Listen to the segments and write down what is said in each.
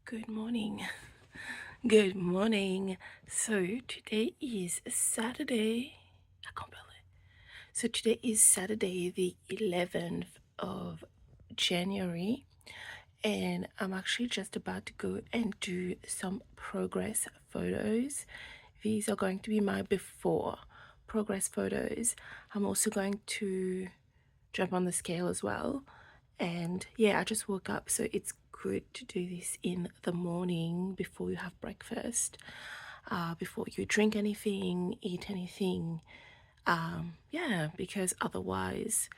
Good morning. Good morning. So today is Saturday. I can't believe it. So today is Saturday, the 11th of January, and I'm actually just about to go and do some progress photos. These are going to be my before progress photos. I'm also going to jump on the scale as well. And yeah, I just woke up, so it's good to do this in the morning before you have breakfast, before you drink anything, eat anything. Yeah, because otherwise,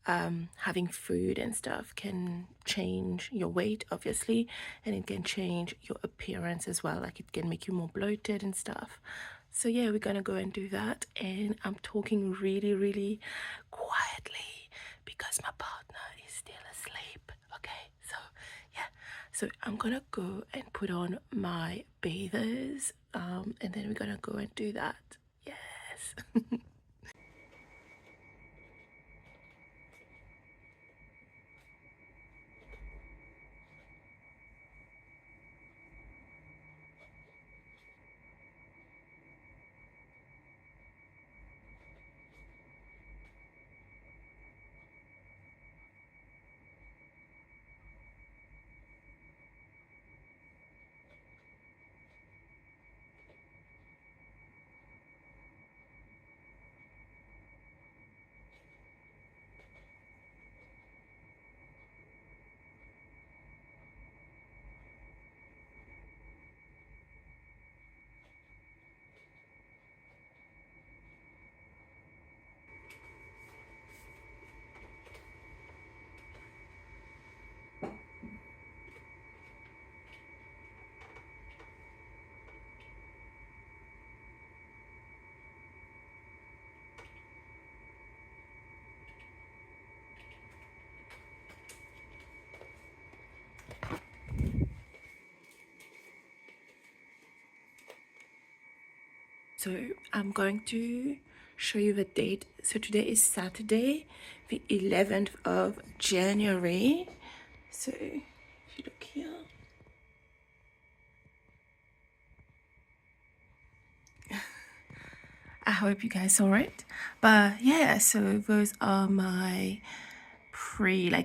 having food and stuff can change your weight, obviously, and it can change your appearance as well. Like it can make you more bloated and stuff. So yeah, we're gonna go and do that. And I'm talking really, really quietly because my partner is still asleep. Okay, so yeah, so I'm gonna go and put on my bathers, and then we're gonna go and do that. Yes. So I'm going to show you the date. So today is Saturday, the 11th of January. So if you look here, I hope you guys saw it. But yeah, so those are my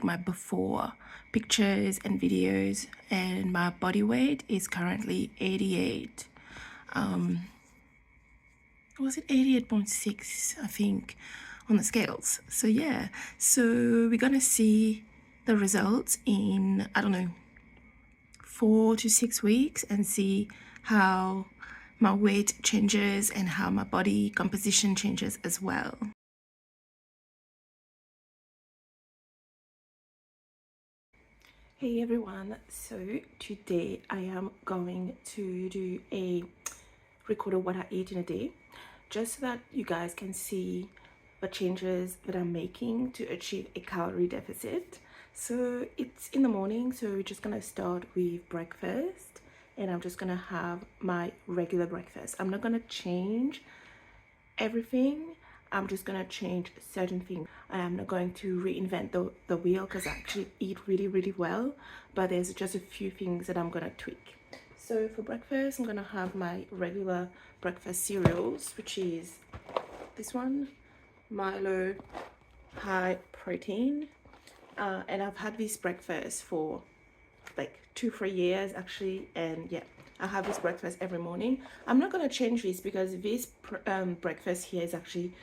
my before pictures and videos, and my body weight is currently 88. Was it 88.6, I think, on the scales. So yeah, so we're gonna see the results in, I don't know, 4 to 6 weeks, and see how my weight changes and how my body composition changes as well. Hey everyone, so today I am going to do a record of what I eat in a day, just so that you guys can see the changes that I'm making to achieve a calorie deficit. So it's in the morning, so we're just gonna start with breakfast, and I'm just gonna have my regular breakfast. I'm not gonna change everything. I'm just gonna change certain things. I am not going to reinvent the wheel, because I actually eat really, really well, but there's just a few things that I'm gonna tweak. So for breakfast, I'm gonna have my regular breakfast cereals, which is this one, Milo high protein, and I've had this breakfast for like 2-3 years actually, and yeah, I have this breakfast every morning. I'm not gonna change this because this breakfast here is actually,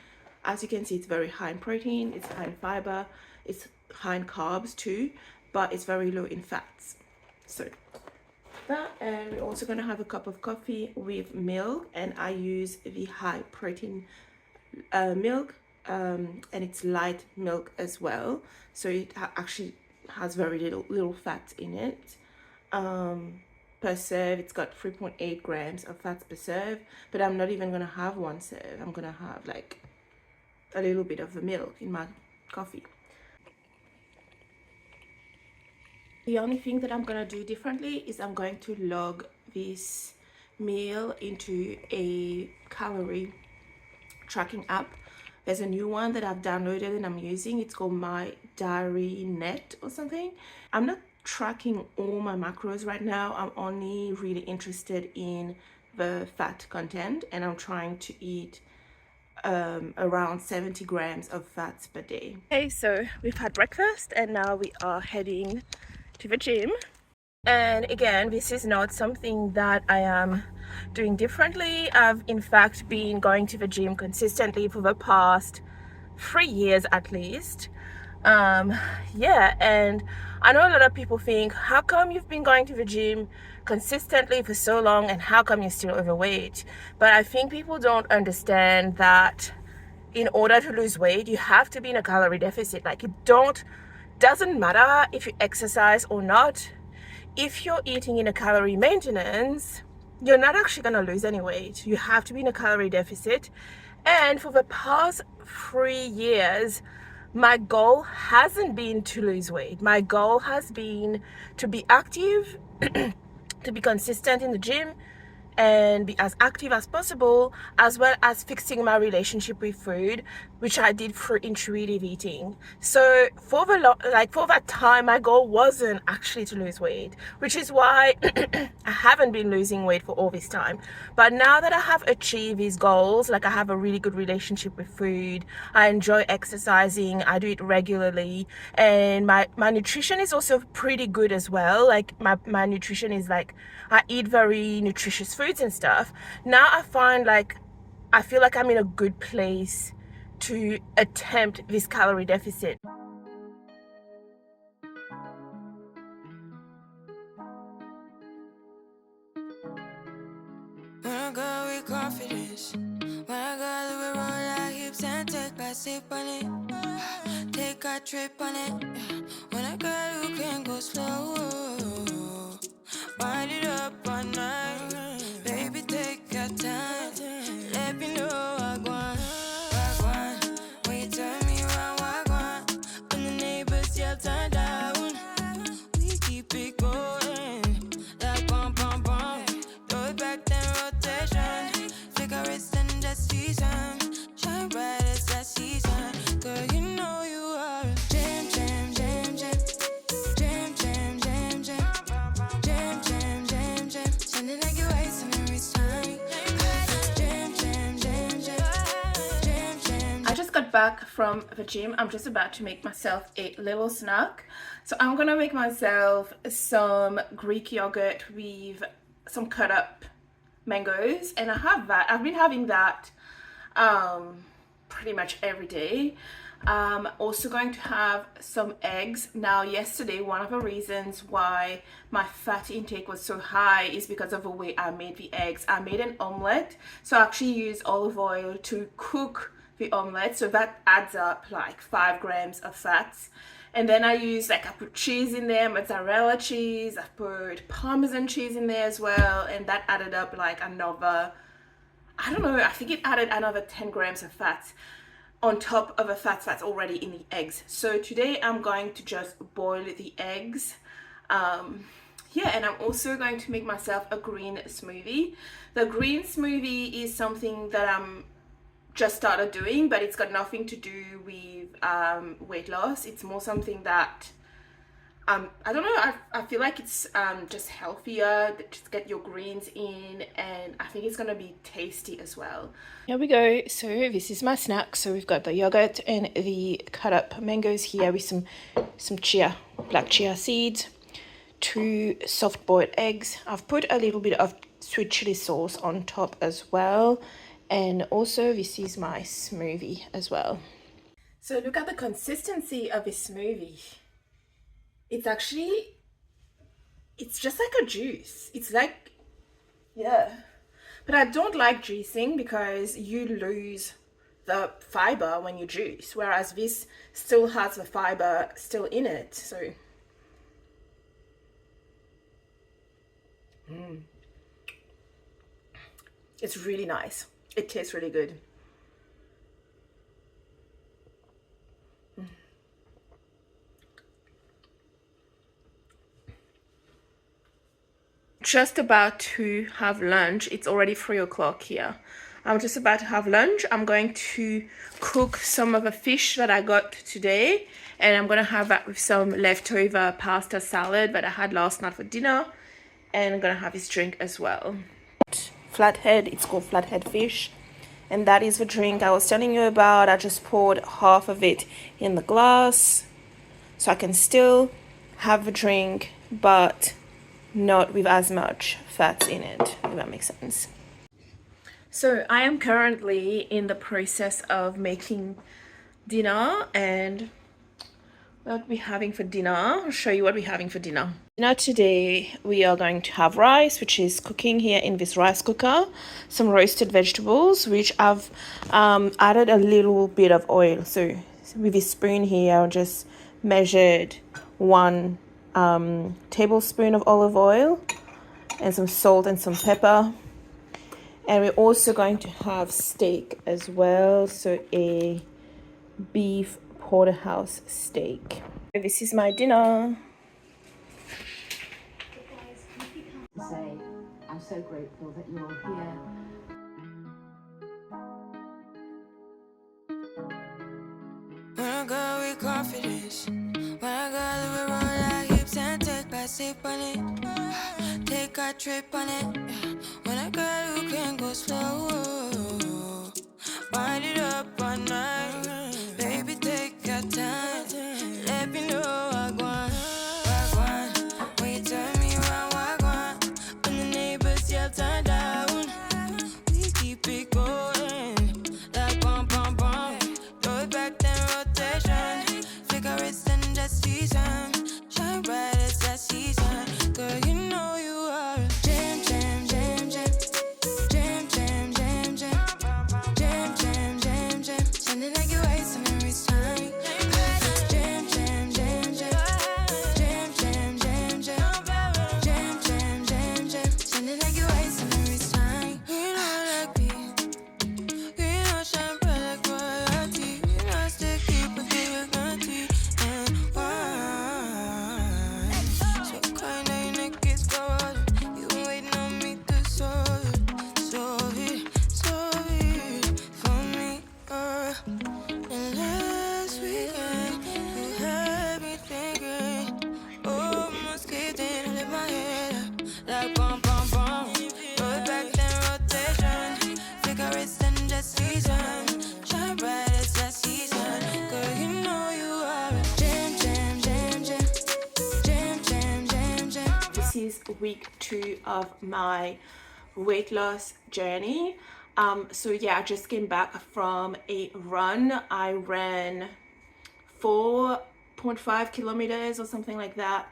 as you can see, it's very high in protein, it's high in fiber, it's high in carbs too, but it's very low in fats. So that, and we're also going to have a cup of coffee with milk, and I use the high protein milk, and it's light milk as well, so it actually has very little fat in it. Per serve, it's got 3.8 grams of fats per serve, but I'm not even going to have one serve. I'm going to have like a little bit of the milk in my coffee. The only thing that I'm gonna do differently is I'm going to log this meal into a calorie tracking app. There's a new one that I've downloaded and I'm using. It's called Mynetdiary or something. I'm not tracking all my macros right now. I'm only really interested in the fat content, and I'm trying to eat around 70 grams of fats per day. Okay, so we've had breakfast and now we are heading to the gym. And again, this is not something that I am doing differently. I've in fact been going to the gym consistently for the past 3 years at least. Yeah, and I know a lot of people think, how come you've been going to the gym consistently for so long and how come you're still overweight? But I think people don't understand that in order to lose weight, you have to be in a calorie deficit. Like, doesn't matter if you exercise or not. If you're eating in a calorie maintenance, you're not actually going to lose any weight. You have to be in a calorie deficit. And for the past 3 years, my goal hasn't been to lose weight. My goal has been to be active, to be consistent in the gym, and be as active as possible, as well as fixing my relationship with food, which I did through intuitive eating. So for that time, my goal wasn't actually to lose weight, which is why I haven't been losing weight for all this time. But now that I have achieved these goals, like I have a really good relationship with food, I enjoy exercising, I do it regularly, and my nutrition is also pretty good as well. Like my nutrition is like, I eat very nutritious foods and stuff. Now I feel like I'm in a good place to attempt this calorie deficit. When I go with confidence, when I go to roll our hips and take a sip on it, take a trip on it. When I go, you can go slow, wind it up all night. Baby, take your time, let me know I want. When you turn me around, I want. When the neighbors yell, turn down, we keep it going like bum bum bum. Throw it back, then rotation. Cigarettes and the season, shine bright as that season. Girl, you know you are a jam, jam, jam, jam, jam, jam, jam, jam, jam, jam, jam, jam. Sounding like you're wasting every time. Jam, jam, jam, jam, jam, jam. I just got back from the gym. I'm just about to make myself a little snack. So I'm gonna make myself some Greek yogurt with some cut up mangoes, and I have that. I've been having that pretty much every day. Also going to have some eggs. Now yesterday, one of the reasons why my fat intake was so high is because of the way I made the eggs. I made an omelette, so I actually used olive oil to cook the omelette, so that adds up like 5 grams of fats. And then I put cheese in there, mozzarella cheese, I put Parmesan cheese in there as well, and that added up like another, I don't know, I think it added another 10 grams of fats on top of the fats that's already in the eggs. So today I'm going to just boil the eggs. Yeah, and I'm also going to make myself a green smoothie. The green smoothie is something that I'm just started doing, but it's got nothing to do with weight loss. It's more something that I don't know, I feel like it's just healthier, just get your greens in, and I think it's gonna be tasty as well. Here we go. So this is my snack. So we've got the yogurt and the cut up mangoes here with some black chia seeds, 2 soft boiled eggs. I've put a little bit of sweet chili sauce on top as well. And also this is my smoothie as well. So look at the consistency of this smoothie. It's just like a juice. It's like, yeah. But I don't like juicing because you lose the fiber when you juice, whereas this still has the fiber still in it. So it's really nice. It tastes really good. Just about to have lunch. It's already 3 o'clock here. I'm just about to have lunch. I'm going to cook some of the fish that I got today, and I'm gonna have that with some leftover pasta salad that I had last night for dinner, and I'm gonna have this drink as well. Flathead, it's called flathead fish, and that is the drink I was telling you about. I just poured half of it in the glass so I can still have a drink but not with as much fats in it, if that makes sense. So I am currently in the process of making dinner, and what we're having for dinner, I'll show you what we're having for dinner. Now today we are going to have rice, which is cooking here in this rice cooker, some roasted vegetables, which I've added a little bit of oil. So with this spoon here, I'll just measured 1 tablespoon of olive oil and some salt and some pepper. And we're also going to have steak as well, so a beef porterhouse steak. This is my dinner. Say, I'm so grateful that you're here. When I go with confidence, when I go live around like hips and take back sip on it, take a trip on it. When I go, you can go slow. Wind it up all night, baby, take your time. Let me know I want. When you turn me around, I want. When the neighbors yell turn down, we keep it going. Like bum bum bum, throw it back then rotation. Figure it's in the season, shine bright as that season. Girl, you know you are a jam jam jam jam, jam jam jam jam, jam jam jam jam. Sounding like you're wasting every time. Jam jam jam jam, jam jam jam jam, jam jam jam jam. Sounding like you're wasting every time. You know like me, you know shine bright like royalty. You know sticky but give guarantee and wine. So kind of your neck is cold. You been waiting on me to solve it for me. And last weekend you had me thinking, almost kidding, lift my head up like bum bum bum. Throw it back then rotation. Figure it's in the season, shine bright as that season. Girl, you know you are a jam jam jam jam, jam jam jam jam. This is week 2 of my weight loss journey. So yeah, I just came back from a run. I ran 4.5 kilometers or something like that.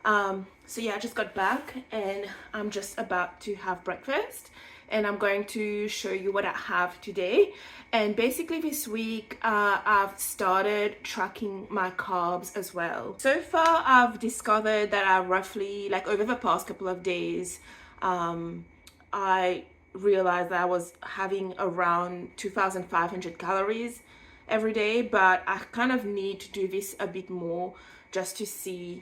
So yeah, I just got back and I'm just about to have breakfast, and I'm going to show you what I have today. And basically this week I've started tracking my carbs as well. So far I've discovered that I roughly, like over the past couple of days, I realized that I was having around 2,500 calories every day, but I kind of need to do this a bit more just to see,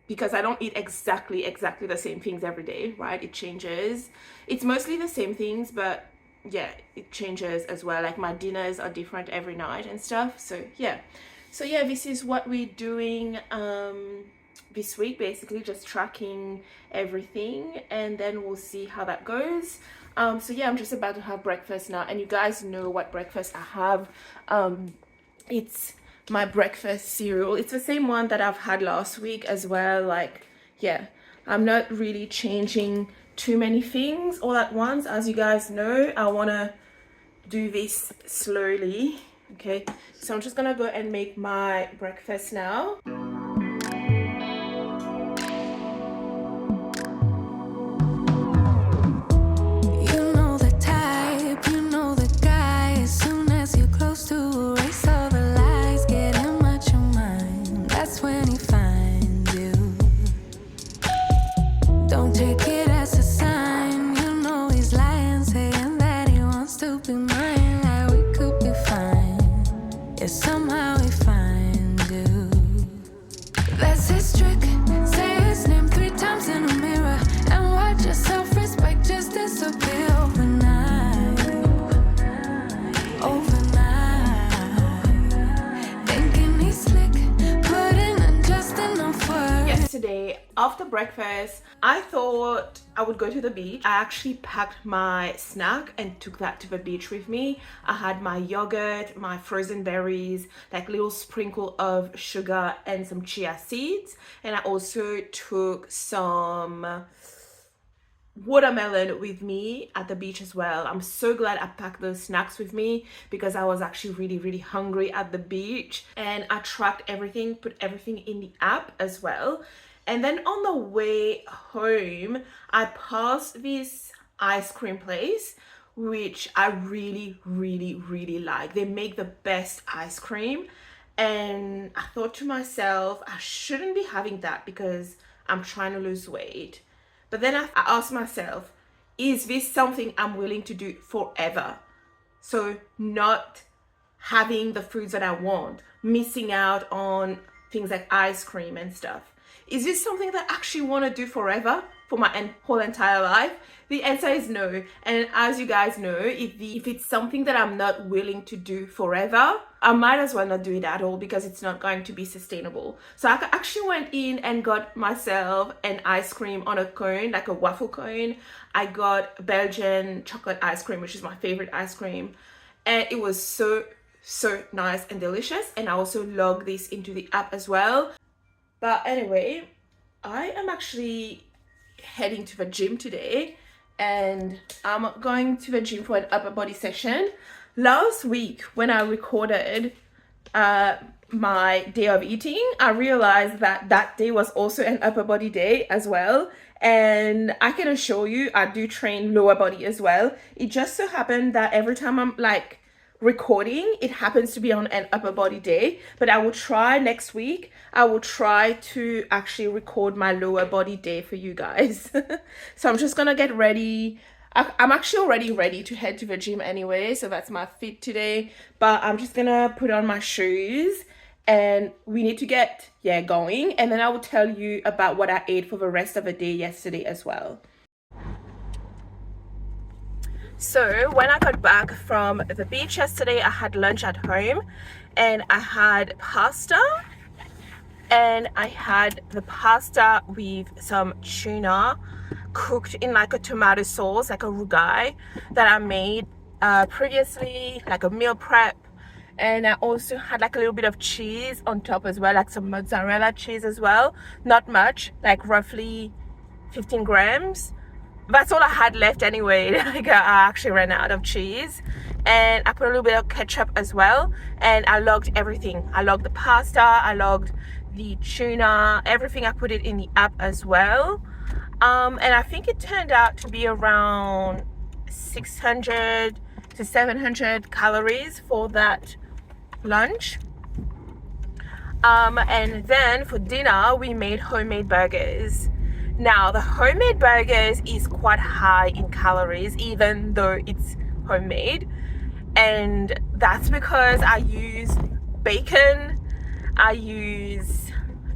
because I don't eat exactly the same things every day, right? It changes. It's mostly the same things, but yeah, it changes as well. Like my dinners are different every night and stuff. So yeah, this is what we're doing this week, basically just tracking everything, and then we'll see how that goes. So yeah, I'm just about to have breakfast now, and you guys know what breakfast I have. It's my breakfast cereal. It's the same one that I've had last week as well. Like yeah, I'm not really changing too many things all at once. As you guys know, I want to do this slowly. Okay, so I'm just gonna go and make my breakfast now. Somehow we find you. That's his trick. Say his name 3 times in a mirror and watch yourself. Respect just disappear overnight. breakfast. I thought I would go to the beach. I actually packed my snack and took that to the beach with me. I had my yogurt, my frozen berries, like little sprinkle of sugar and some chia seeds. And I also took some watermelon with me at the beach as well. I'm so glad I packed those snacks with me because I was actually really hungry at the beach, and I tracked everything, put everything in the app as well. And then on the way home, I passed this ice cream place which I really like. They make the best ice cream, and I thought to myself, I shouldn't be having that because I'm trying to lose weight. But then I asked myself, is this something I'm willing to do forever? So not having the foods that I want, missing out on things like ice cream and stuff. Is this something that I actually want to do forever for my whole entire life? The answer is no. And as you guys know, if it's something that I'm not willing to do forever, I might as well not do it at all because it's not going to be sustainable. So I actually went in and got myself an ice cream on a cone, like a waffle cone. I got Belgian chocolate ice cream, which is my favorite ice cream. And it was so nice and delicious. And I also logged this into the app as well. But anyway, I am actually heading to the gym today, and I'm going to the gym for an upper body session. Last week when I recorded my day of eating, I realized that that day was also an upper body day as well, and I can assure you I do train lower body as well. It just so happened that every time I'm like recording, it happens to be on an upper body day, but I will try next week. I will try to actually record my lower body day for you guys. So I'm just gonna get ready. I'm actually already ready to head to the gym anyway, so that's my fit today, but I'm just gonna put on my shoes and we need to get going, and then I will tell you about what I ate for the rest of the day yesterday as well. So when I got back from the beach yesterday, I had lunch at home and I had pasta, and I had the pasta with some tuna cooked in like a tomato sauce, like a rugai that I made previously, like a meal prep. And I also had like a little bit of cheese on top as well, like some mozzarella cheese as well. Not much, like roughly 15 grams. That's all I had left anyway. Like I actually ran out of cheese, and I put a little bit of ketchup as well, and I logged everything. I logged the pasta, I logged the tuna, everything. I put it in the app as well, and I think it turned out to be around 600 to 700 calories for that lunch. And then for dinner we made homemade burgers. Now the homemade burgers is quite high in calories even though it's homemade, and that's because I use bacon, I use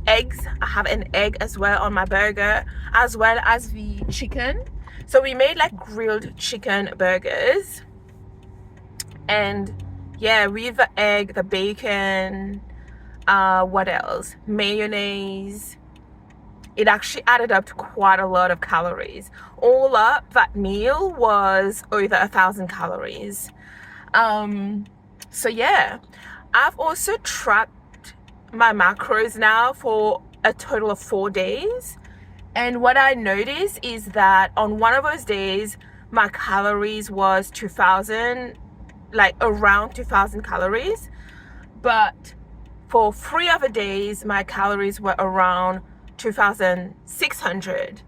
eggs, I have an egg as well on my burger, as well as the chicken. So we made like grilled chicken burgers, and yeah, with the egg, the bacon, what else, mayonnaise, it actually added up to quite a lot of calories. All up, that meal was over 1,000 calories. So yeah, I've also tracked my macros now for a total of 4 days, and what I noticed is that on one of those days my calories was 2,000, like around 2,000 calories, but for 3 other days my calories were around 2,600.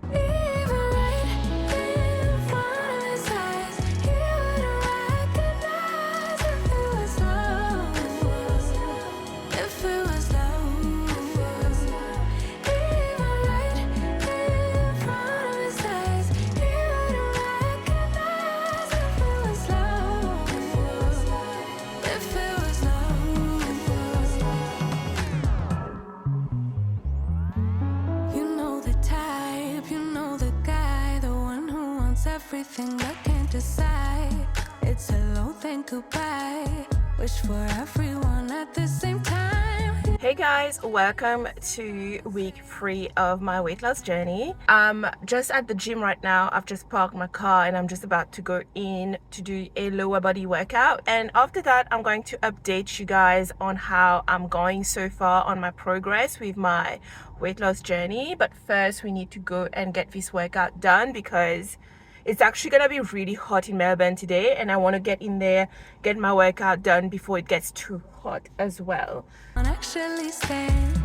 Everything I can't decide. It's hello, then goodbye. Wish for everyone at the same time. Hey guys, welcome to week 3 of my weight loss journey. I'm just at the gym right now. I've just parked my car and I'm just about to go in to do a lower body workout, and after that I'm going to update you guys on how I'm going so far on my progress with my weight loss journey. But first we need to go and get this workout done because it's actually gonna be really hot in Melbourne today, and I want to get in there, get my workout done before it gets too hot as well. Actually stand.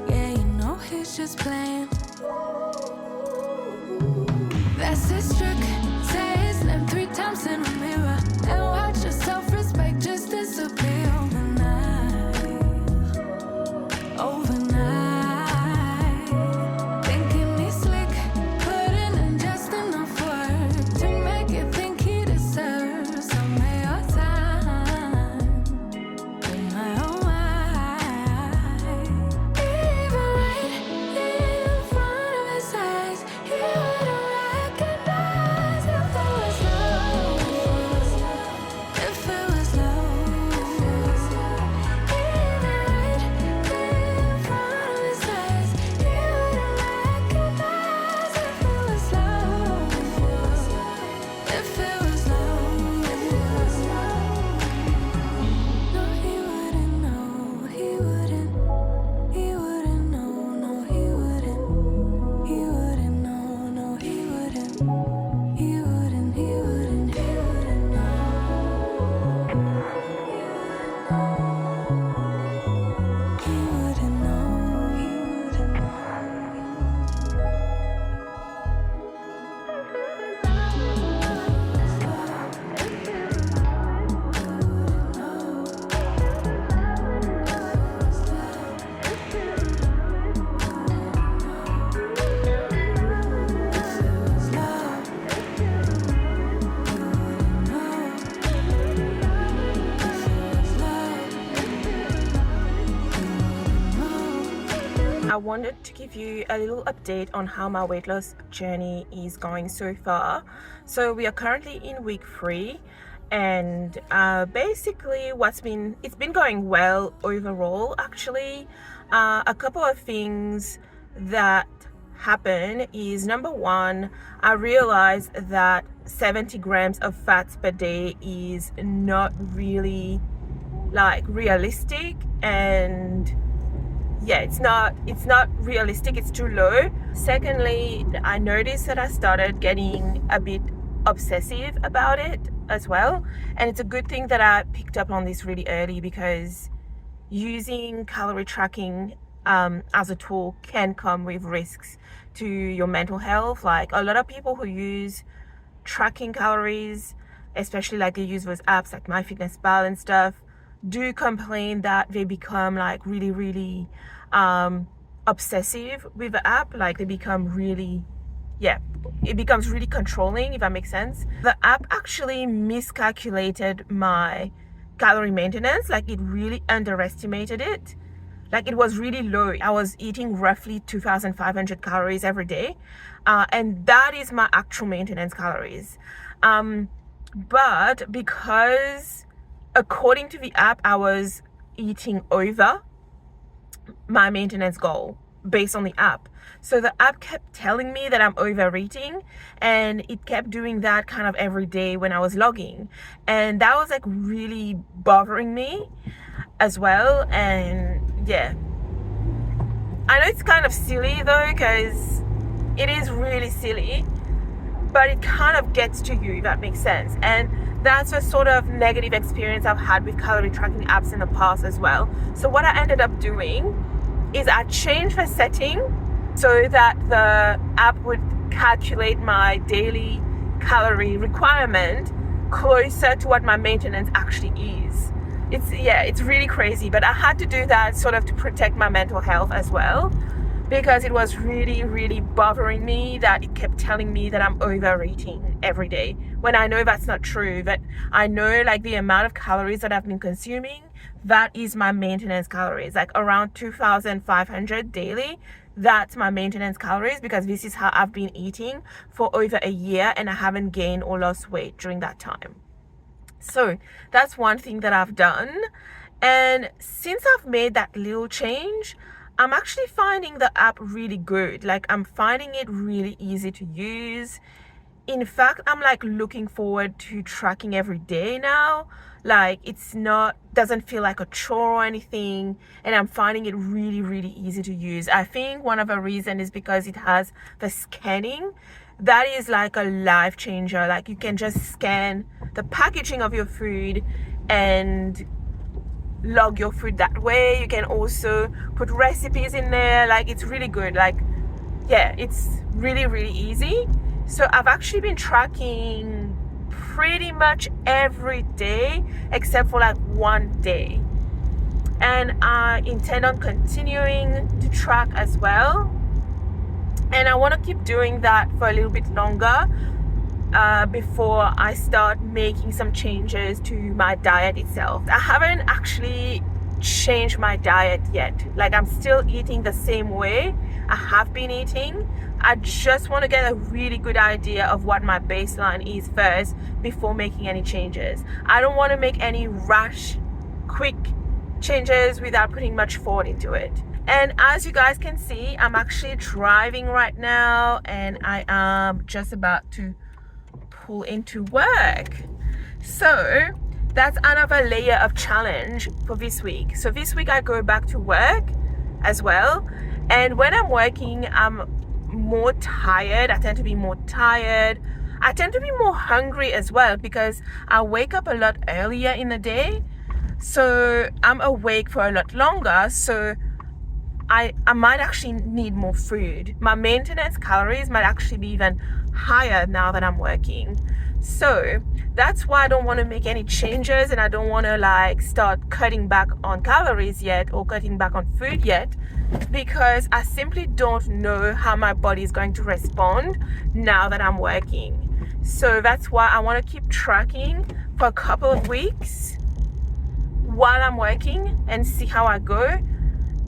Yeah, you know he's just playing. That's his trick. Say his name 3 times in a mirror and watch your self-respect just disappear overnight. Overnight. Thinking he's slick, putting in just enough work to make you think he deserves some of your time. Oh my, oh my. Even right in front of his eyes, he wouldn't recognize if it was love. If it was love. Even right in front of his eyes, he wouldn't recognize if it was love. If it was love. No, he wouldn't know. He wouldn't. He wouldn't know. No, he wouldn't. He wouldn't know. No, he wouldn't. He wouldn't. He wouldn't. He wouldn't know. He wouldn't know. He wouldn't I wanted to give you a little update on how my weight loss journey is going so far. So we are currently in week 3, and basically it's been going well overall. Actually, a couple of things that happen is, number one, I realized that 70 grams of fats per day is not really like realistic, and yeah, it's not realistic, it's too low. Secondly, I noticed that I started getting a bit obsessive about it as well, and it's a good thing that I picked up on this really early, because using calorie tracking as a tool can come with risks to your mental health. Like, a lot of people who use tracking calories, especially like they use those apps like MyFitnessPal and stuff, do complain that they become like really obsessive with the app. Like, they become really, it becomes really controlling, if that makes sense. The app actually miscalculated my calorie maintenance. Like, it really underestimated it. Like, it was really low. I was eating roughly 2,500 calories every day, and that is my actual maintenance calories. But because according to the app I was eating over my maintenance goal based on the app, so the app kept telling me that I'm overeating, and it kept doing that kind of every day when I was logging, and that was like really bothering me as well. And yeah, I know it's kind of silly though, because it is really silly, but it kind of gets to you, if that makes sense. And that's a sort of negative experience I've had with calorie tracking apps in the past as well. So what I ended up doing is I changed the setting so that the app would calculate my daily calorie requirement closer to what my maintenance actually is. It's really crazy, but I had to do that sort of to protect my mental health as well, because it was really bothering me that it kept telling me that I'm overeating every day, when I know that's not true. But I know, like, the amount of calories that I've been consuming, that is my maintenance calories, like around 2,500 daily. That's my maintenance calories, because this is how I've been eating for over a year, and I haven't gained or lost weight during that time. So that's one thing that I've done. And since I've made that little change, I'm actually finding the app really good. Like, I'm finding it really easy to use. In fact, I'm like looking forward to tracking every day now. Like, it's not, doesn't feel like a chore or anything, and I'm finding it really, really easy to use. I think one of the reasons is because it has the scanning. That is like a life changer. Like, you can just scan the packaging of your food and log your food that way. You can also put recipes in there. Like, it's really good. Like, yeah, it's really, really easy. So I've actually been tracking pretty much every day except for like one day, and I intend on continuing to track as well, and I want to keep doing that for a little bit longer before I start making some changes to my diet itself. I haven't actually changed my diet yet. Like, I'm still eating the same way I have been eating. I just want to get a really good idea of what my baseline is first before making any changes. I don't want to make any rash, quick changes without putting much thought into it. And as you guys can see, I'm actually driving right now, and I am just about to pull into work. So that's another layer of challenge for this week. So this week I go back to work as well, and when I'm working, I'm more tired. I tend to be more tired. I tend to be more hungry as well because I wake up a lot earlier in the day, so I'm awake for a lot longer. So I might actually need more food. My maintenance calories might actually be even higher now that I'm working. So that's why I don't want to make any changes, and I don't want to like start cutting back on calories yet or cutting back on food yet, because I simply don't know how my body is going to respond now that I'm working. So that's why I want to keep tracking for a couple of weeks while I'm working and see how I go,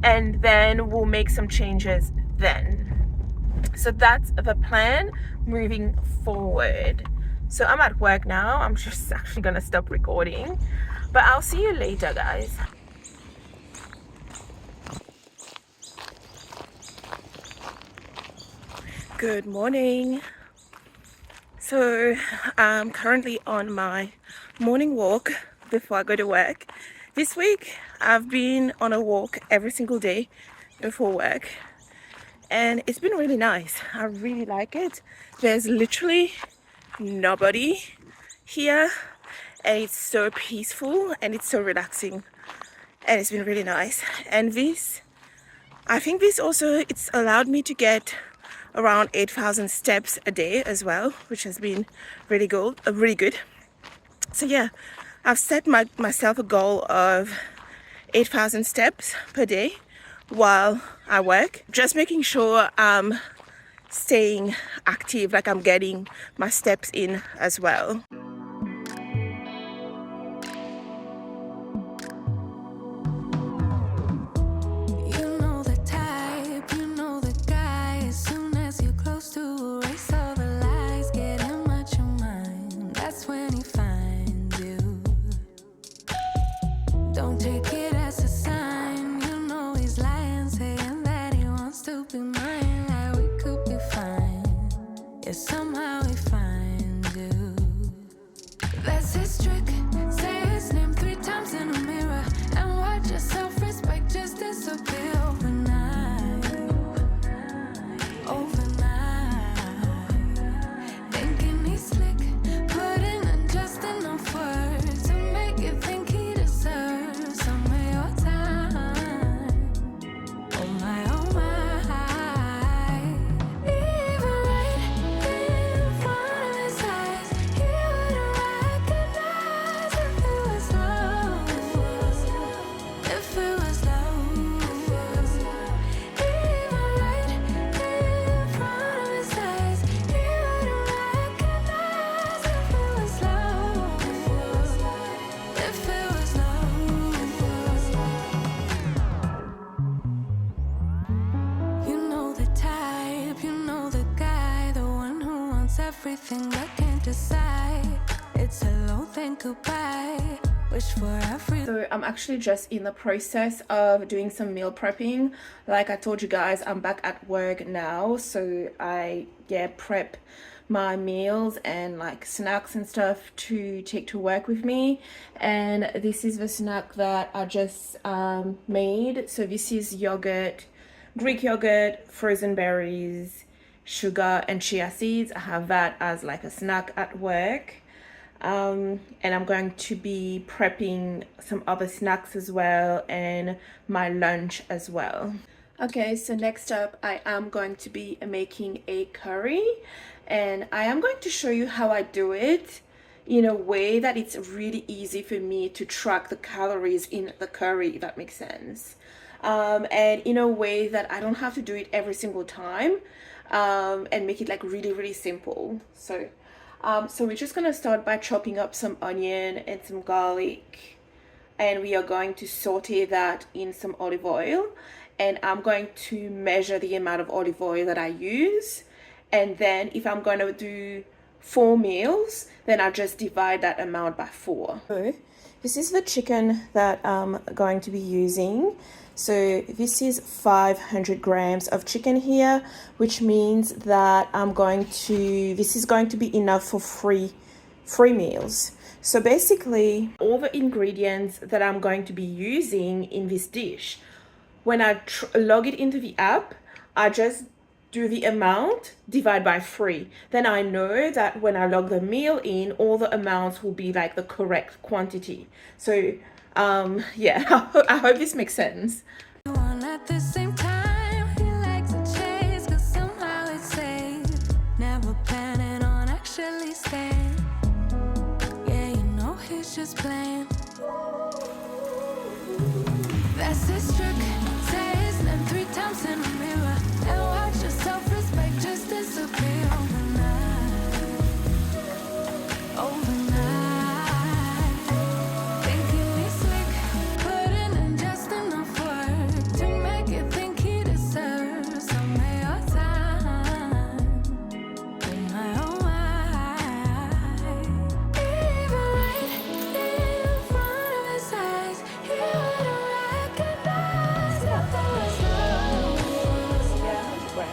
and then we'll make some changes then. So that's the plan moving forward. So I'm at work now. I'm just actually gonna stop recording, but I'll see you later, guys. Good morning. So I'm currently on my morning walk before I go to work. This week I've been on a walk every single day before work, and it's been really nice. I really like it. There's literally nobody here, and it's so peaceful and it's so relaxing, and it's been really nice. And I think this also, it's allowed me to get around 8,000 steps a day as well, which has been really good. So yeah, I've set myself a goal of 8,000 steps per day while I work, just making sure I'm staying active, like I'm getting my steps in as well. Somehow we find you. That's his trick. Say his name 3 times in a mirror and watch your self-respect just disappear overnight. Thinking he's slick, putting in just enough words to make you think he deserves some of your time. Oh my, oh my. Everything but can't decide. It's hello, then goodbye. Wish for every. So I'm actually just in the process of doing some meal prepping. Like I told you guys, I'm back at work now, so I prep my meals and like snacks and stuff to take to work with me. And this is the snack that I just made. So this is yogurt, Greek yogurt, frozen berries, sugar and chia seeds. I have that as like a snack at work. And I'm going to be prepping some other snacks as well and my lunch as well. Okay, so next up I am going to be making a curry, and I am going to show you how I do it in a way that it's really easy for me to track the calories in the curry, if that makes sense. And in a way that I don't have to do it every single time, and make it like really, really simple. So we're just gonna start by chopping up some onion and some garlic, and we are going to saute that in some olive oil, and I'm going to measure the amount of olive oil that I use, and then if I'm going to do 4 meals, then I'll just divide that amount by 4. So this is the chicken that I'm going to be using. So this is 500 grams of chicken here, which means that this is going to be enough for three meals. So basically all the ingredients that I'm going to be using in this dish, when I log it into the app, I just do the amount, divide by 3. Then I know that when I log the meal in, all the amounts will be like the correct quantity. So I hope this makes sense. At the same time, he likes to chase, 'cause somehow it's safe. Never planning on actually staying. Yeah, you know he's just playing. That's his trick. Say his name 3 times in the mirror and watch your self-respect just disappear overnight. Overnight. Thinking he's slick, putting in just enough work to make you think he deserves some of your time. In my own mind. Even right in front of his eyes, he wouldn't recognize if it was love.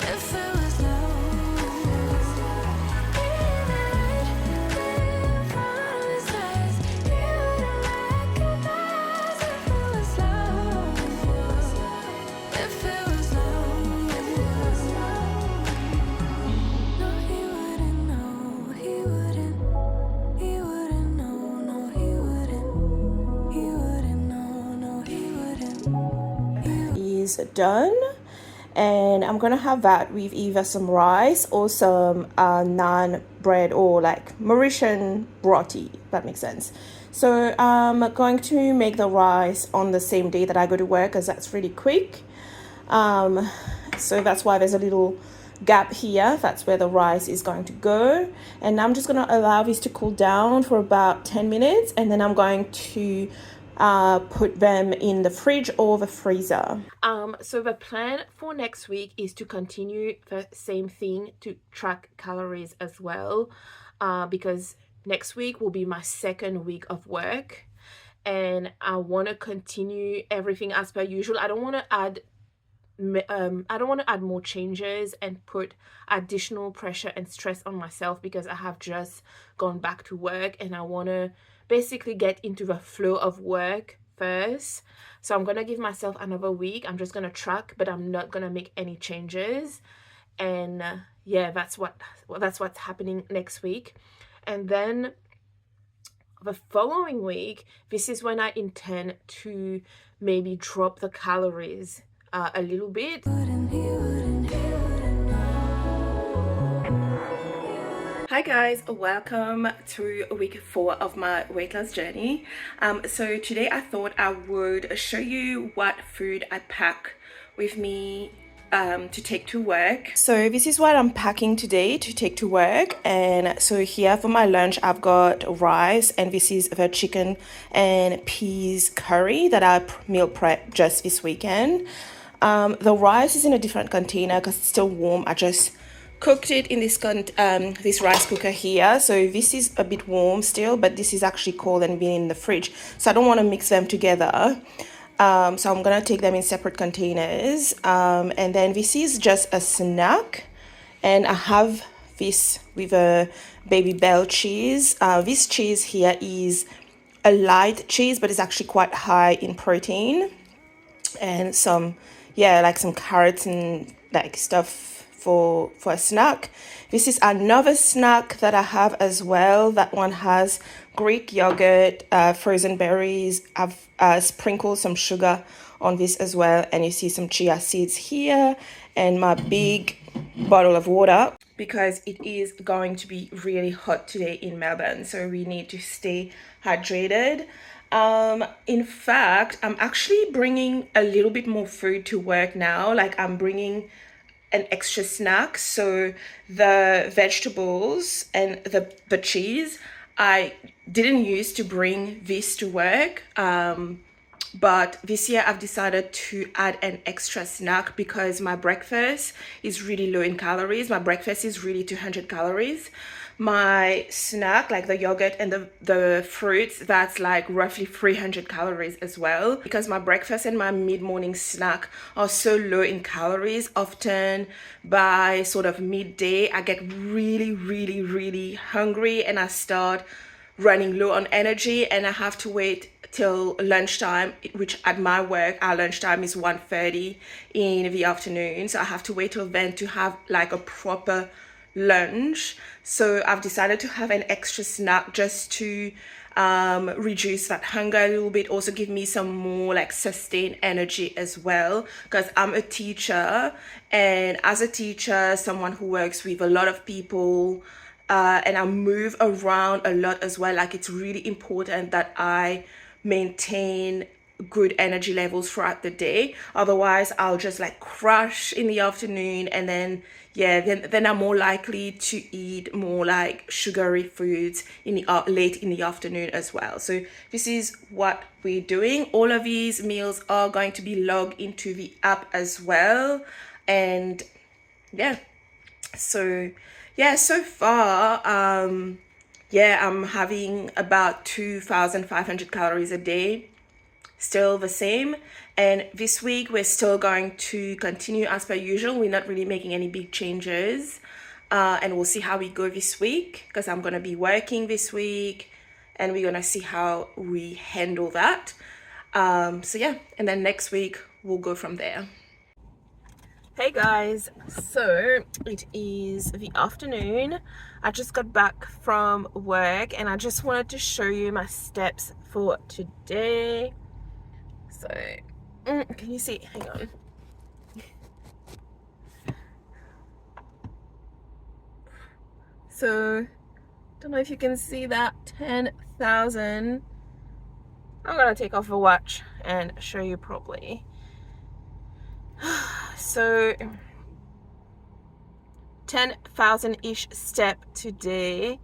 If it was love. Even right in front of his eyes, he wouldn't recognize if it was love. If it was love. No, he wouldn't know. He wouldn't. He wouldn't know. No, he wouldn't. He wouldn't know. No, he wouldn't. Is done, and I'm gonna have that with either some rice or some naan bread, or like Mauritian roti, if that makes sense. So I'm going to make the rice on the same day that I go to work, because that's really quick. So that's why there's a little gap here. That's where the rice is going to go, and I'm just gonna allow this to cool down for about 10 minutes, and then I'm going to put them in the fridge or the freezer. So the plan for next week is to continue the same thing, to track calories as well, because next week will be my 2nd week of work, and I want to continue everything as per usual. I don't want to add more changes and put additional pressure and stress on myself, because I have just gone back to work and I want to basically get into the flow of work first. So I'm gonna give myself another week. I'm just gonna track, but I'm not gonna make any changes. And that's what's happening next week. And then the following week, this is when I intend to maybe drop the calories a little bit. Hi guys, welcome to week 4 of my weight loss journey. So today I thought I would show you what food I pack with me to take to work. So this is what I'm packing today to take to work. And so here for my lunch I've got rice, and this is the chicken and peas curry that I meal prep just this weekend. The rice is in a different container because it's still warm. I just cooked it in this rice cooker here. So this is a bit warm still, but this is actually cold and been in the fridge, so I don't want to mix them together. So I'm gonna take them in separate containers, and then this is just a snack, and I have this with a baby bell cheese. This cheese here is a light cheese, but it's actually quite high in protein, and some, yeah, like some carrots and like stuff for a snack. This is another snack that I have as well. That one has Greek yogurt, frozen berries. I've sprinkled some sugar on this as well, and you see some chia seeds here, and my big bottle of water, because it is going to be really hot today in Melbourne, so we need to stay hydrated. In fact, I'm actually bringing a little bit more food to work now. Like, I'm bringing an extra snack. So the vegetables and the cheese, I didn't used to bring this to work. But this year I've decided to add an extra snack because my breakfast is really low in calories. My breakfast is really 200 calories. My snack, like the yogurt and the fruits, that's like roughly 300 calories as well. Because my breakfast and my mid-morning snack are so low in calories, often by sort of midday I get really hungry and I start running low on energy, and I have to wait till lunchtime, which at my work our lunchtime is 1:30 in the afternoon, so I have to wait till then to have like a proper lunch. So I've decided to have an extra snack just to reduce that hunger a little bit, also give me some more like sustained energy as well, because I'm a teacher, and as a teacher, someone who works with a lot of people, and I move around a lot as well, like it's really important that I maintain good energy levels throughout the day. Otherwise I'll just like crash in the afternoon, and then then I'm more likely to eat more like sugary foods in the late in the afternoon as well. So this is what we're doing. All of these meals are going to be logged into the app as well, and so far I'm having about 2,500 calories a day, still the same. And this week we're still going to continue as per usual. We're not really making any big changes, and we'll see how we go this week, because I'm going to be working this week, and we're going to see how we handle that. And then next week we'll go from there. Hey guys, so it is the afternoon. I just got back from work and I just wanted to show you my steps for today. So can you see? Hang on. So don't know if you can see that. 10,000. I'm gonna take off the watch and show you properly. So 10,000-ish step today.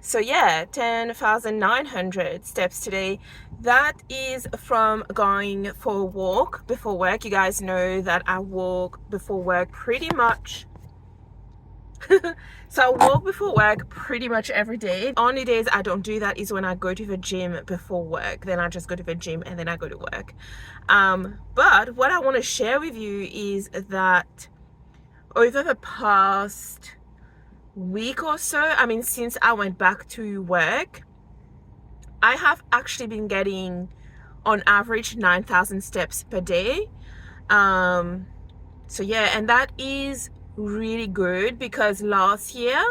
So 10,900 steps today. That is from going for a walk before work. You guys know that I walk before work pretty much. So I walk before work pretty much every day. The only days I don't do that is when I go to the gym before work. Then I just go to the gym and then I go to work. But what I want to share with you is that over the past week or so, I mean since I went back to work, I have actually been getting on average 9,000 steps per day. And that is really good, because last year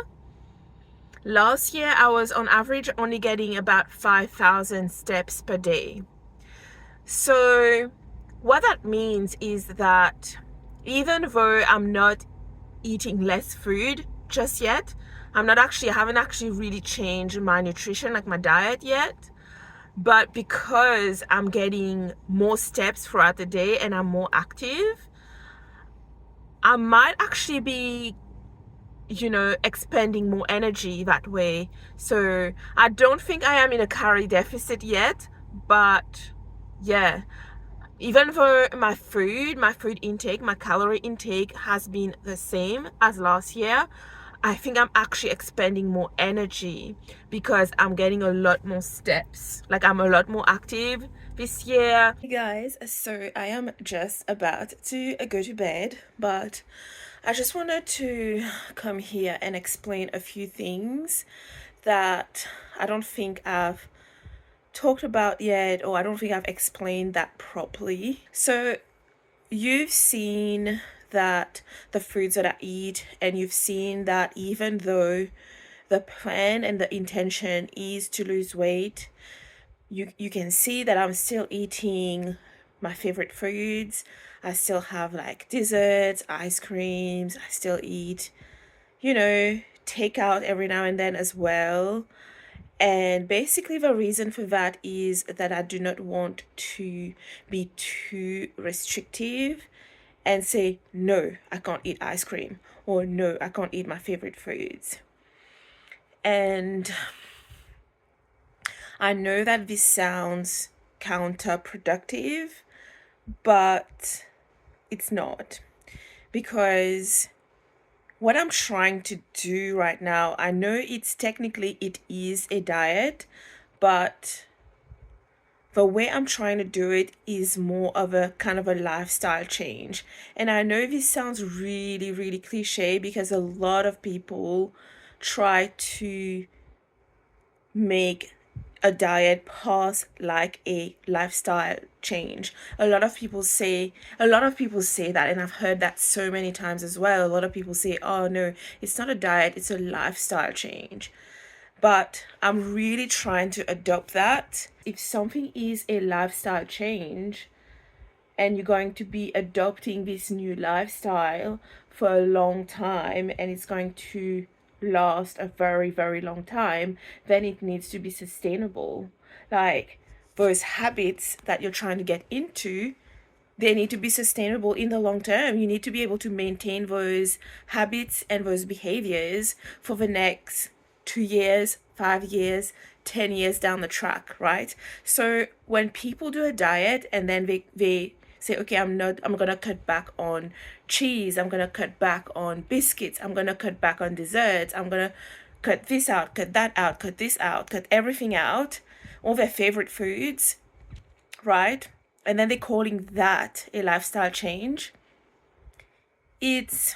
I was on average only getting about 5,000 steps per day. So what that means is that even though I'm not eating less food just yet, I haven't actually really changed my nutrition, like my diet yet, but because I'm getting more steps throughout the day and I'm more active, I might actually be, expending more energy that way. So I don't think I am in a calorie deficit yet, but even though my food intake, my calorie intake has been the same as last year, I think I'm actually expending more energy because I'm getting a lot more steps. Like, I'm a lot more active this year. Hey guys, so I am just about to go to bed, but I just wanted to come here and explain a few things that I don't think I've talked about yet, or I don't think I've explained that properly. So you've seen that the foods that I eat, and you've seen that even though the plan and the intention is to lose weight, you can see that I'm still eating my favorite foods. I still have like desserts, ice creams. I still eat, takeout every now and then as well. And basically, the reason for that is that I do not want to be too restrictive and say, no, I can't eat ice cream, or no, I can't eat my favorite foods. And I know that this sounds counterproductive, but it's not. Because what I'm trying to do right now, I know it is a diet, but the way I'm trying to do it is more of a kind of a lifestyle change. And I know this sounds really, really cliche because a lot of people try to make a diet pass like a lifestyle change. A lot of people say that, and I've heard that so many times as well. A lot of people say, oh no, it's not a diet, it's a lifestyle change. But I'm really trying to adopt that. If something is a lifestyle change and you're going to be adopting this new lifestyle for a long time, and it's going to last a very, very long time, then it needs to be sustainable. Like, those habits that you're trying to get into, they need to be sustainable in the long term. You need to be able to maintain those habits and those behaviors for the next 2 years, 5 years, 10 years down the track, right? So when people do a diet and then they say, okay, I'm gonna cut back on cheese, I'm gonna cut back on biscuits, I'm gonna cut back on desserts, I'm gonna cut this out, cut that out, cut this out, cut everything out, all their favorite foods, right? And then they're calling that a lifestyle change. It's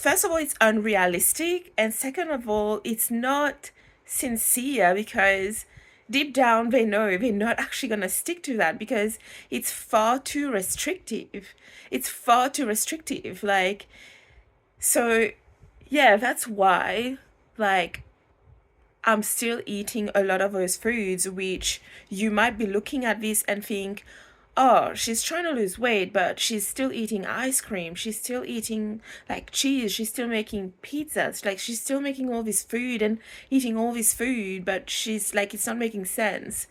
first of all, it's unrealistic, and second of all, it's not sincere, because deep down they know they're not actually going to stick to that because it's far too restrictive. It's far too restrictive. Like, so yeah, that's why, like, I'm still eating a lot of those foods, which you might be looking at this and think, oh, she's trying to lose weight, but she's still eating ice cream. She's still eating like cheese. She's still making pizzas. Like, she's still making all this food and eating all this food, but she's like, it's not making sense.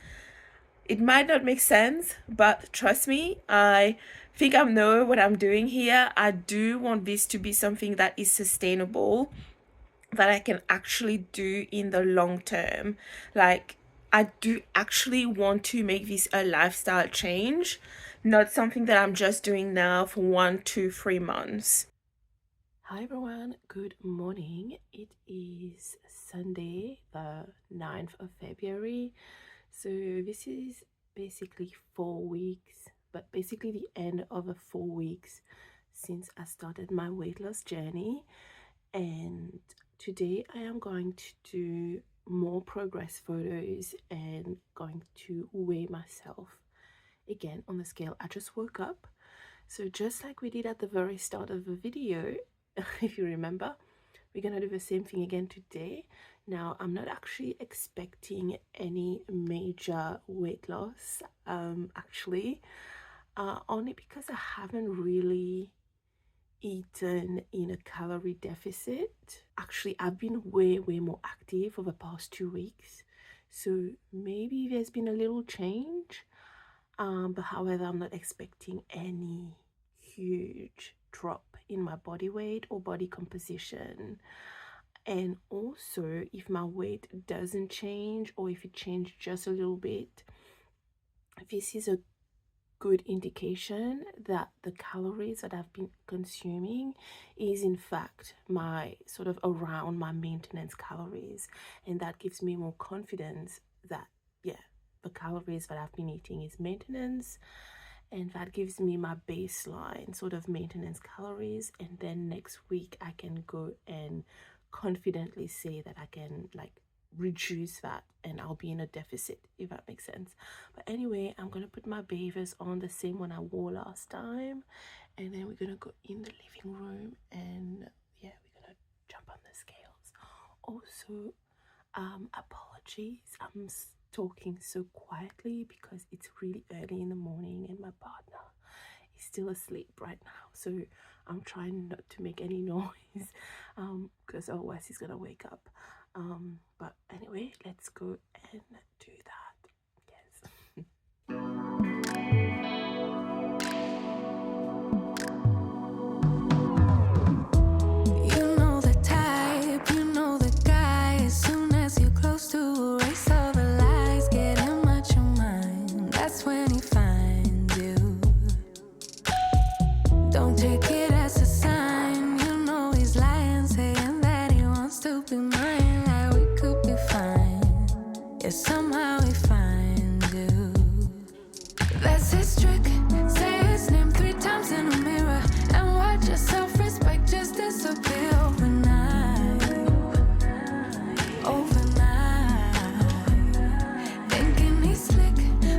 It might not make sense, but trust me, I think I know what I'm doing here. I do want this to be something that is sustainable, that I can actually do in the long term. Like, I do actually want to make this a lifestyle change, not something that I'm just doing now for 1, 2, 3 months. Hi everyone, good morning. It is Sunday, the 9th of February. So this is basically 4 weeks, but basically the end of the 4 weeks since I started my weight loss journey. And today I am going to do more progress photos and going to weigh myself again on the scale. I just woke up, so just like we did at the very start of the video, if you remember, we're gonna do the same thing again today. Now, I'm not actually expecting any major weight loss, actually, only because I haven't really eaten in a calorie deficit. Actually, I've been way more active for the past 2 weeks, so maybe there's been a little change, but however, I'm not expecting any huge drop in my body weight or body composition. And also, if my weight doesn't change, or if it changed just a little bit, this is a good indication that the calories that I've been consuming is in fact my sort of around my maintenance calories, and that gives me more confidence that yeah, the calories that I've been eating is maintenance, and that gives me my baseline sort of maintenance calories, and then next week I can go and confidently say that I can like reduce that and I'll be in a deficit, if that makes sense. But anyway, I'm gonna put my bathers on, the same one I wore last time, and then we're gonna go in the living room and yeah, we're gonna jump on the scales. Also, apologies, I'm talking so quietly because it's really early in the morning and my partner is still asleep right now, so I'm trying not to make any noise because otherwise he's gonna wake up. But anyway, let's go and do that. Yes. You know the type, you know the guy. As soon as you're close to erase all the lies, getting much your mind. That's when he finds you. Don't take it as a sign. You know he's lying, saying that he wants to be mine. Like we could be fine. Yeah, somehow he finds you. That's his trick. Say his name 3 times in a mirror and watch your self-respect just disappear overnight. Overnight. Thinking he's slick,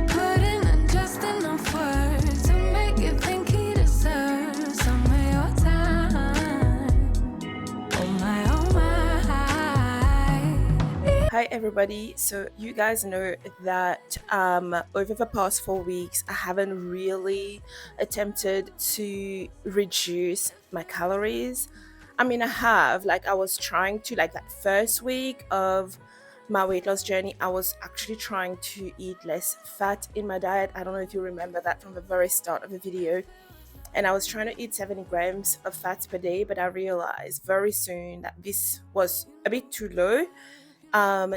putting in just enough words to make you think he deserves some of your time. Oh my, oh my. Hi everybody. So you guys know that over the past 4 weeks I haven't really attempted to reduce my calories. I mean, I have, like, I was trying to, like, that first week of my weight loss journey, I was actually trying to eat less fat in my diet. I don't know if you remember that from the very start of the video. And I was trying to eat 70 grams of fats per day, but I realized very soon that this was a bit too low.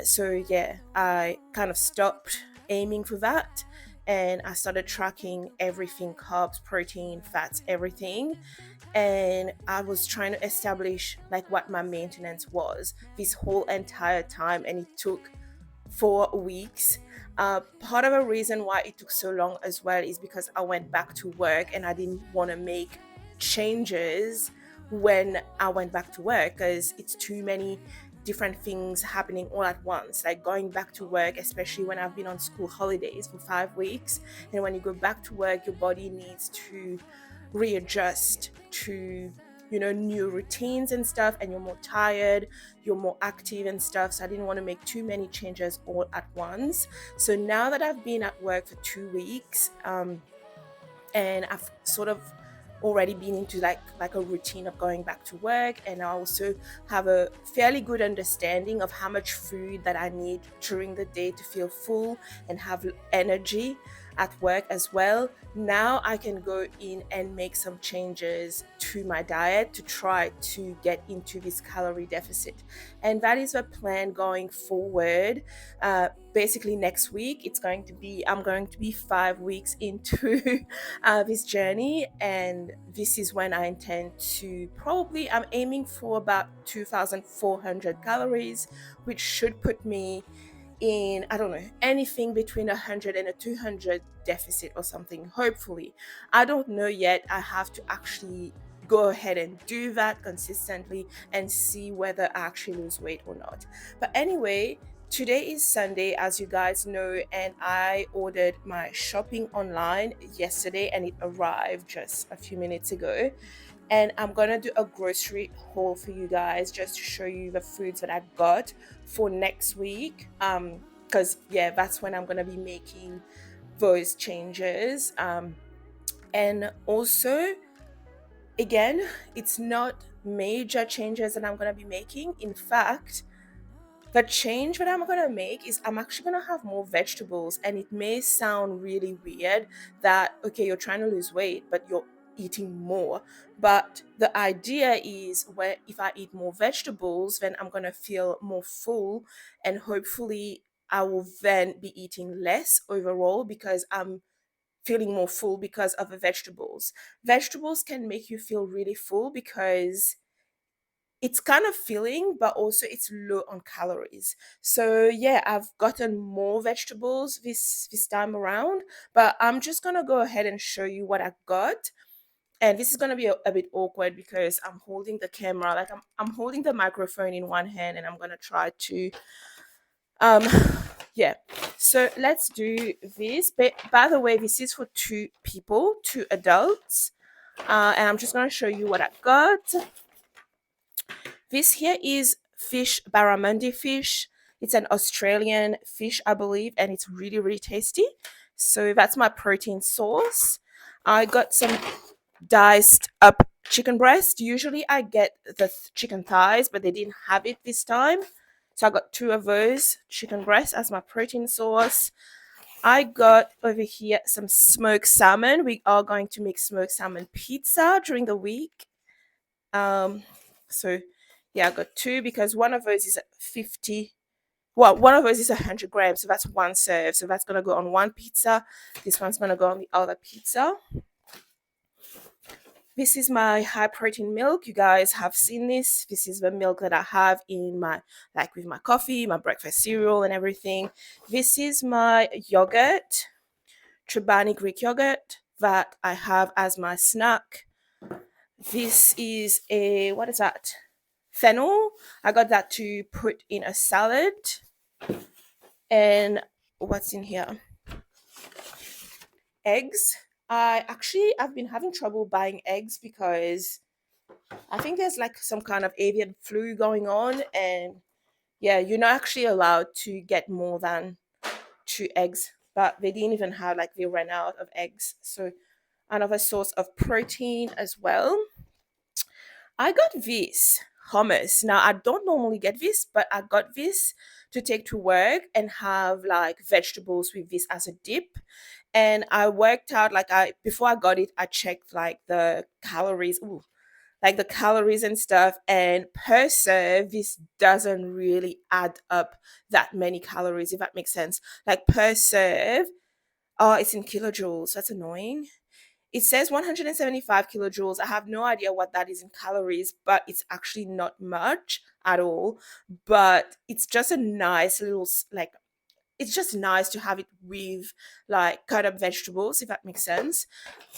So yeah, I kind of stopped aiming for that, and I started tracking everything: carbs, protein, fats, everything. And I was trying to establish like what my maintenance was this whole entire time, and it took 4 weeks. Part of the reason why it took so long as well is because I went back to work and I didn't want to make changes when I went back to work because it's too many different things happening all at once, like going back to work, especially when I've been on school holidays for 5 weeks. And when you go back to work, your body needs to readjust to new routines and stuff, and you're more tired, you're more active and stuff. So I didn't want to make too many changes all at once. So now that I've been at work for 2 weeks, and I've sort of already been into like a routine of going back to work, and I also have a fairly good understanding of how much food that I need during the day to feel full and have energy at work as well. Now I can go in and make some changes to my diet to try to get into this calorie deficit, and that is the plan going forward. Basically next week I'm going to be 5 weeks into this journey, and this is when I intend to probably, I'm aiming for about 2,400 calories, which should put me in, I don't know, anything between 100 and a 200 deficit or something, hopefully. I don't know yet. I have to actually go ahead and do that consistently and see whether I actually lose weight or not. But anyway, today is Sunday, as you guys know, and I ordered my shopping online yesterday and it arrived just a few minutes ago. And I'm gonna do a grocery haul for you guys just to show you the foods that I got for next week. Because yeah, that's when I'm gonna be making those changes. And also, again, it's not major changes that I'm gonna be making. In fact, the change that I'm gonna make is I'm actually gonna have more vegetables, and it may sound really weird that okay, you're trying to lose weight, but you're eating more. But the idea is where if I eat more vegetables, then I'm gonna feel more full, and hopefully I will then be eating less overall because I'm feeling more full because of the vegetables. Vegetables can make you feel really full because it's kind of filling, but also it's low on calories. So yeah, I've gotten more vegetables this time around, but I'm just gonna go ahead and show you what I got. And this is gonna be a bit awkward because I'm holding the camera, like I'm holding the microphone in one hand, and I'm gonna try to um yeah. So let's do this. But by the way, this is for two people, two adults. And I'm just gonna show you what I got. This here is fish barramundi fish. It's an Australian fish, I believe, and it's really, really tasty. So that's my protein source. I got some diced up chicken breast. Usually I get the chicken thighs, but they didn't have it this time. So I got two of those chicken breasts as my protein source. I got over here some smoked salmon. We are going to make smoked salmon pizza during the week. Um, so yeah, I got two because one of those is 50. Well, one of those is 100 grams, so that's one serve. So that's gonna go on one pizza. This one's gonna go on the other pizza. This is my high protein milk. You guys have seen this. This is the milk that I have in my, like, with my coffee, my breakfast cereal, and everything. This is my yogurt, Chobani Greek yogurt, that I have as my snack. This is a, what is that? Fennel. I got that to put in a salad. And what's in here? Eggs. I've been having trouble buying eggs because I think there's like some kind of avian flu going on, and yeah, you're not actually allowed to get more than two eggs. But they didn't even have, like, they ran out of eggs. So another source of protein as well. I got this hummus. Now I don't normally get this, but I got this to take to work and have like vegetables with this as a dip. And I worked out, like, I before I got it, I checked like the calories. Ooh, like the calories and stuff, and per serve this doesn't really add up that many calories, if that makes sense. Like per serve, oh, it's in kilojoules. That's annoying. It says 175 kilojoules. I have no idea what that is in calories, but it's actually not much at all. But it's just a nice little like, it's just nice to have it with like cut up vegetables, if that makes sense.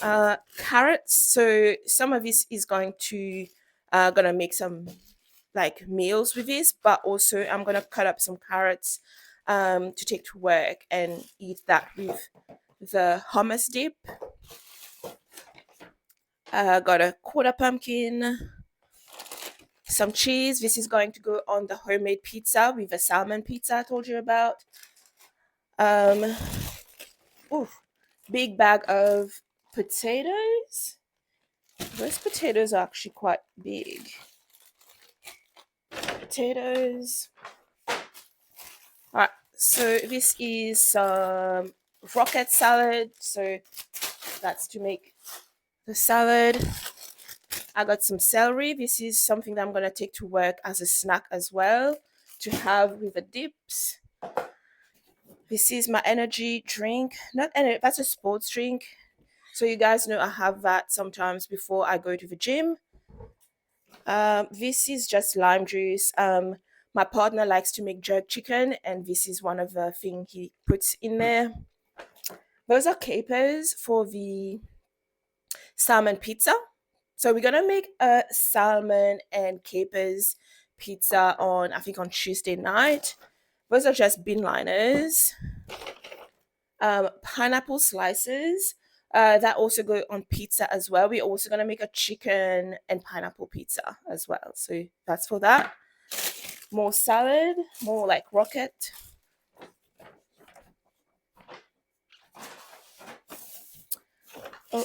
Carrots. So some of this is going to gonna make some like meals with this, but also I'm gonna cut up some carrots to take to work and eat that with the hummus dip. Got a quarter pumpkin, some cheese. This is going to go on the homemade pizza with the salmon pizza I told you about. Um, oof, big bag of potatoes. Those potatoes are actually quite big. Potatoes. Alright, so this is some rocket salad. So that's to make the salad. I got some celery. This is something that I'm gonna take to work as a snack as well to have with the dips. This is my energy drink. Not energy, that's a sports drink. So you guys know I have that sometimes before I go to the gym. This is just lime juice. My partner likes to make jerk chicken, and this is one of the things he puts in there. Those are capers for the salmon pizza. So we're gonna make a salmon and capers pizza on, I think, on Tuesday night. Those are just bin liners. Pineapple slices that also go on pizza as well. We're also gonna make a chicken and pineapple pizza as well. So that's for that. More salad, more like rocket. Oh,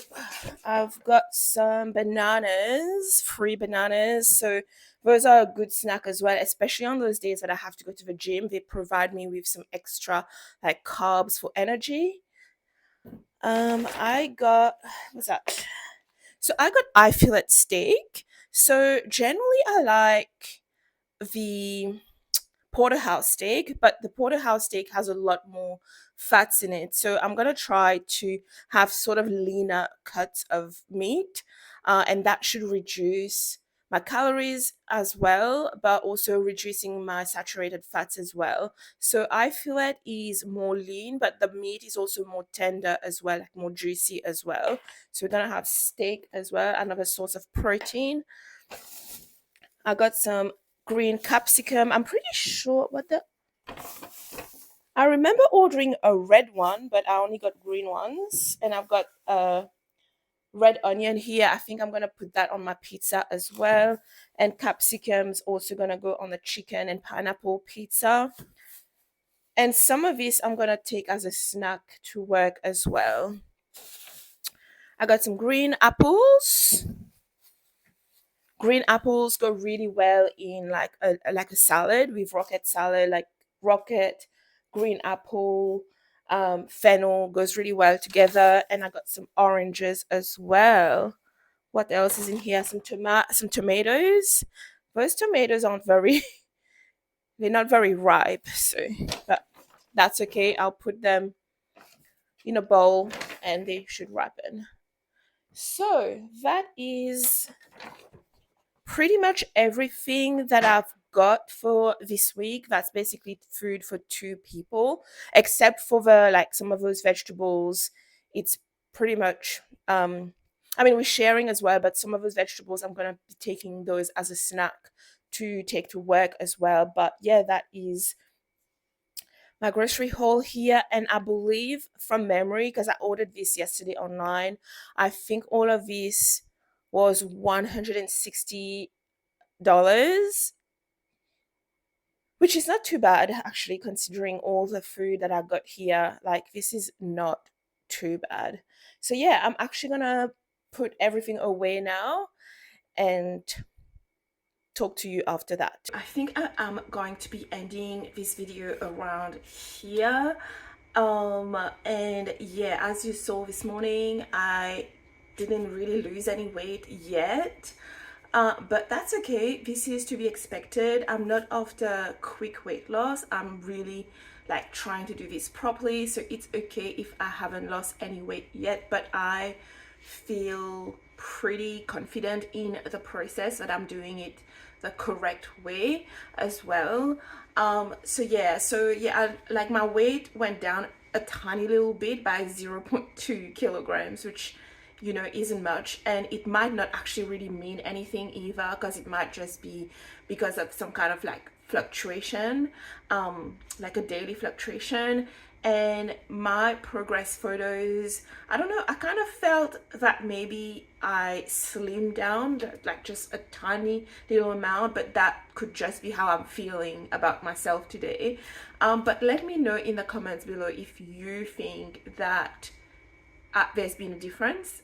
I've got some bananas, free bananas. So those are a good snack as well, especially on those days that I have to go to the gym. They provide me with some extra like carbs for energy. I got, what's that? So I got eye fillet steak. So generally I like the porterhouse steak, but the porterhouse steak has a lot more fats in it. So I'm gonna try to have sort of leaner cuts of meat, and that should reduce my calories as well, but also reducing my saturated fats as well. So I feel it is more lean, but the meat is also more tender as well, like more juicy as well. So we're gonna have steak as well, another source of protein. I got some green capsicum. I'm pretty sure what the I remember ordering a red one, but I only got green ones. And I've got red onion here. I think I'm gonna put that on my pizza as well. And capsicum's also gonna go on the chicken and pineapple pizza. And some of this I'm gonna take as a snack to work as well. I got some green apples. Green apples go really well in like a salad with rocket salad, like rocket, green apple, fennel goes really well together. And I got some oranges as well. What else is in here? Some tomatoes. Those tomatoes aren't very they're not very ripe, so but that's okay. I'll put them in a bowl and they should ripen. So that is pretty much everything that I've got for this week. That's basically food for two people, except for the like some of those vegetables. It's pretty much I mean we're sharing as well, but some of those vegetables I'm gonna be taking those as a snack to take to work as well. But yeah, that is my grocery haul here, and I believe from memory because I ordered this yesterday online, I think all of this was $160, which is not too bad actually, considering all the food that I got here. Like, this is not too bad. So, yeah, I'm actually gonna put everything away now and talk to you after that. I think I am going to be ending this video around here. And yeah, as you saw this morning, I didn't really lose any weight yet. But that's okay. This is to be expected. I'm not after quick weight loss. I'm really like trying to do this properly. So it's okay if I haven't lost any weight yet, but I feel pretty confident in the process that I'm doing it the correct way as well. Like my weight went down a tiny little bit by 0.2 kilograms, which isn't much, and it might not actually really mean anything either, because it might just be because of some kind of like fluctuation, like a daily fluctuation. And my progress photos, I don't know, I kind of felt that maybe I slimmed down like just a tiny little amount, but that could just be how I'm feeling about myself today. But let me know in the comments below if you think that there's been a difference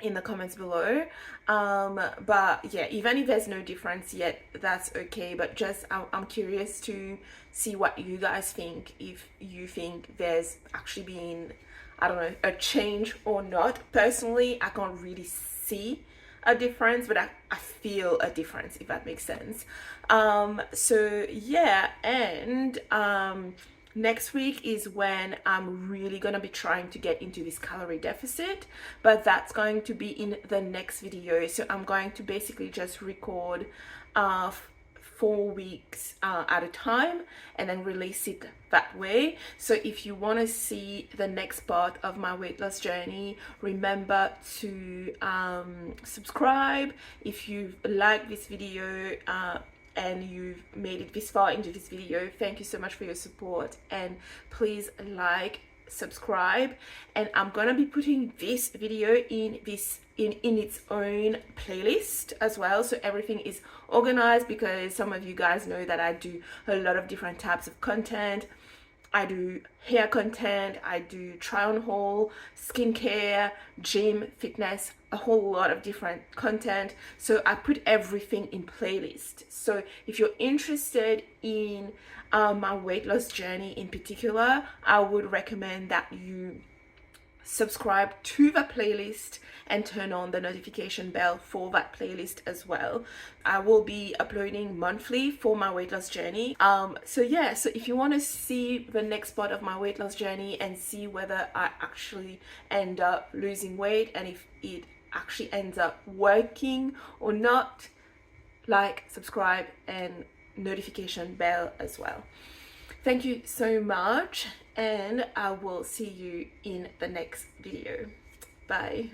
in the comments below. But yeah, even if there's no difference yet, that's okay. But just I'm curious to see what you guys think, if you think there's actually been, I don't know, a change or not. Personally, I can't really see a difference, but I feel a difference, if that makes sense. So yeah, and next week is when I'm really gonna be trying to get into this calorie deficit, but that's going to be in the next video. So I'm going to basically just record 4 weeks at a time and then release it that way. So if you want to see the next part of my weight loss journey, remember to subscribe. If you like this video and you've made it this far into this video, thank you so much for your support, and please like, subscribe. And I'm gonna be putting this video in its own playlist as well, so everything is organized, because some of you guys know that I do a lot of different types of content. I do hair content, I do try on haul, skincare, gym, fitness, a whole lot of different content. So I put everything in playlist. So if you're interested in my weight loss journey in particular, I would recommend that you subscribe to the playlist and turn on the notification bell for that playlist as well. I will be uploading monthly for my weight loss journey. So yeah, so if you want to see the next part of my weight loss journey and see whether I actually end up losing weight and if it actually ends up working or not, like, subscribe, and notification bell as well. Thank you so much, and I will see you in the next video. Bye.